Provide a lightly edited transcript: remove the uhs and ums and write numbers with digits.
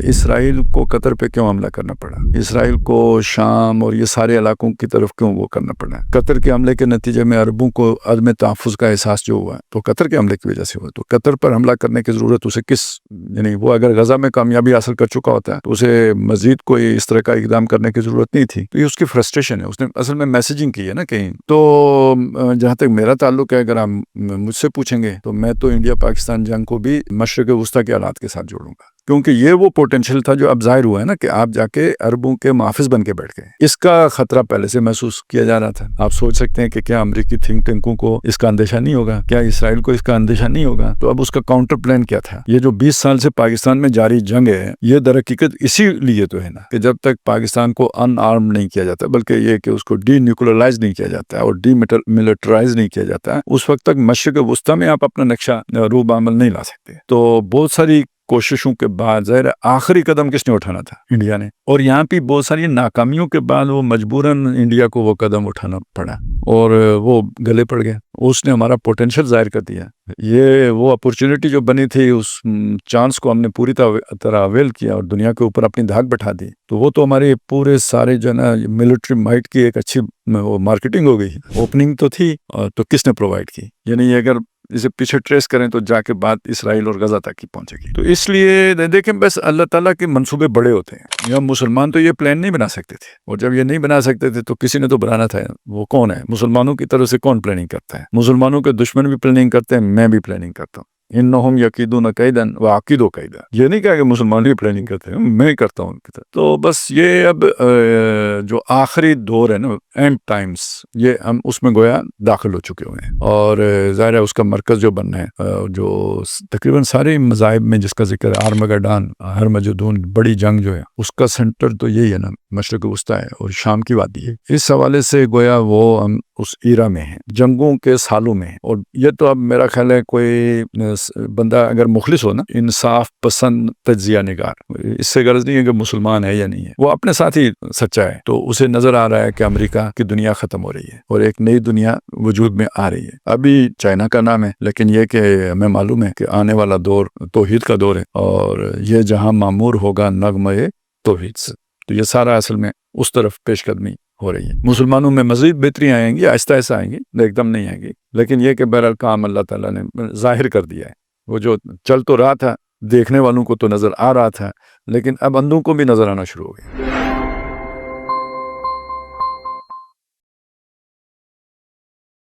اسرائیل کو قطر پہ کیوں حملہ کرنا پڑا؟ اسرائیل کو شام اور یہ سارے علاقوں کی طرف کیوں وہ کرنا پڑا؟ قطر کے حملے کے نتیجے میں عربوں کو عدم تحفظ کا احساس جو ہوا تو قطر کے حملے کی وجہ سے ہوا. تو قطر پر حملہ کرنے کی ضرورت اسے یعنی وہ اگر غزہ میں کامیابی حاصل کر چکا ہوتا ہے تو اسے مزید کوئی اس طرح کا اقدام کرنے کی ضرورت نہیں تھی. تو یہ اس کی فرسٹریشن ہے، اس نے اصل میں میسیجنگ کی ہے نا کہیں. تو جہاں تک میرا تعلق ہے، اگر آپ مجھ سے پوچھیں گے تو میں تو انڈیا پاکستان جنگ کو بھی مشرق وسطیٰ کے حالات کے ساتھ جوڑوں گا، کیونکہ یہ وہ پوٹینشیل تھا جو اب ظاہر ہوا ہے نا کہ آپ جا کے عربوں کے محافظ بن کے بیٹھ گئے. اس کا خطرہ پہلے سے محسوس کیا جا رہا تھا. آپ سوچ سکتے ہیں کہ کیا امریکی تھنک ٹینکوں کو اس کا اندیشہ نہیں ہوگا، کیا اسرائیل کو اس کا اندیشہ نہیں ہوگا؟ تو اب اس کا کاؤنٹر پلان کیا تھا؟ یہ جو 20 سال سے پاکستان میں جاری جنگ ہے، یہ در حقیقت اسی لیے تو ہے نا کہ جب تک پاکستان کو ان آرم نہیں کیا جاتا، بلکہ یہ کہ اس کو ڈی نیوکلرائز نہیں کیا جاتا اور ڈی ملٹرائز نہیں کیا جاتا، اس وقت تک مشرق وسطیٰ میں آپ اپنا نقشہ روب عمل نہیں لا سکتے. تو بہت ساری کوششوں کے بعد ظاہر آخری قدم کس نے اٹھانا تھا؟ انڈیا نے. اور یہاں پہ بہت ساری ناکامیوں کے بعد وہ مجبوراً انڈیا کو وہ قدم اٹھانا پڑا اور وہ گلے پڑ گیا. اس نے ہمارا پوٹینشیل ظاہر کر دیا. یہ وہ اپورچونٹی جو بنی تھی، اس چانس کو ہم نے پوری طرح اویل کیا اور دنیا کے اوپر اپنی دھاک بٹھا دی. تو وہ تو ہمارے پورے سارے جو ہے نا ملٹری مائٹ کی ایک اچھی مارکیٹنگ ہو گئی. اوپننگ تو تھی تو کس نے پرووائڈ کی؟ یعنی اگر اسے پیچھے ٹریس کریں تو جا کے بات اسرائیل اور غزہ تک ہی پہنچے گی. تو اس لیے دیکھیں، بس اللہ تعالیٰ کے منصوبے بڑے ہوتے ہیں. ہم مسلمان تو یہ پلان نہیں بنا سکتے تھے، اور جب یہ نہیں بنا سکتے تھے تو کسی نے تو بنانا تھا. وہ کون ہے؟ مسلمانوں کی طرف سے کون پلاننگ کرتا ہے؟ مسلمانوں کے دشمن بھی پلاننگ کرتے ہیں، میں بھی پلاننگ کرتا ہوں. انہم یکیدون کیدا واکیدوا کیدا. یہ نہیں کہا کہ مسلمان بھی پلاننگ کرتے ہیں، میں کرتا ہوں ان کی طرف. تو بس یہ اب جو آخری دور ہے نا، اینڈ ٹائمز، یہ ہم اس میں گویا داخل ہو چکے ہوئے ہیں. اور ظاہر ہے اس کا مرکز جو بننا ہے، جو تقریباً سارے مذاہب میں جس کا ذکر ہے، آرمگڈان، ہرمجدون، بڑی جنگ جو ہے، اس کا سینٹر تو یہی ہے نا، مشرق وسطیٰ ہے اور شام کی وادی ہے. اس حوالے سے گویا وہ ہم اس ایرا میں ہیں، جنگوں کے سالوں میں ہیں. اور یہ تو اب میرا خیال ہے کوئی بندہ اگر مخلص ہو نا، انصاف پسند، تجزیہ نگار، اس سے غرض نہیں ہے کہ مسلمان ہے یا نہیں ہے، وہ اپنے ساتھ ہی سچا ہے. تو اسے نظر آ رہا ہے کہ امریکہ کی دنیا ختم ہو رہی ہے اور ایک نئی دنیا وجود میں آ رہی ہے. ابھی چائنا کا نام ہے، لیکن یہ کہ ہمیں معلوم ہے کہ آنے والا دور توحید کا دور ہے، اور یہ جہاں معمور ہوگا نغمہ توحید سے. تو یہ سارا اصل میں اس طرف پیش قدمی ہو رہی ہے. مسلمانوں میں مزید بہتری آئیں گی، آہستہ آہستہ آئیں گی، ایک دم نہیں آئیں گی. لیکن یہ کہ بہرحال کام اللہ تعالیٰ نے ظاہر کر دیا ہے. وہ جو چل تو رہا تھا، دیکھنے والوں کو تو نظر آ رہا تھا، لیکن اب اندھوں کو بھی نظر آنا شروع ہو گیا.